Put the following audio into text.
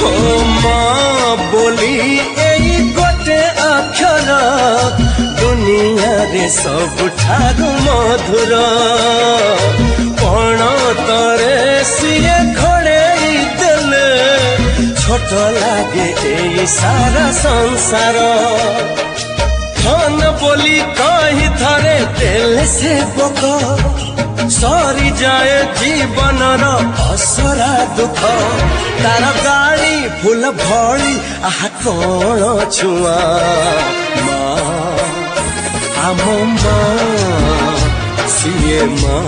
हो माँ बोली एई गोटे अक्षर दुनिया रे सबुठारु मधुर पण तरे सिए घोड़े देले छोट लागे एई सारा संसार धन बोली कही थरे देले से बक सरी जाए जीवन असरा दुख तार गाड़ी फूल भड़ी आह कौन छुआ माँ आम माँ सीए माँ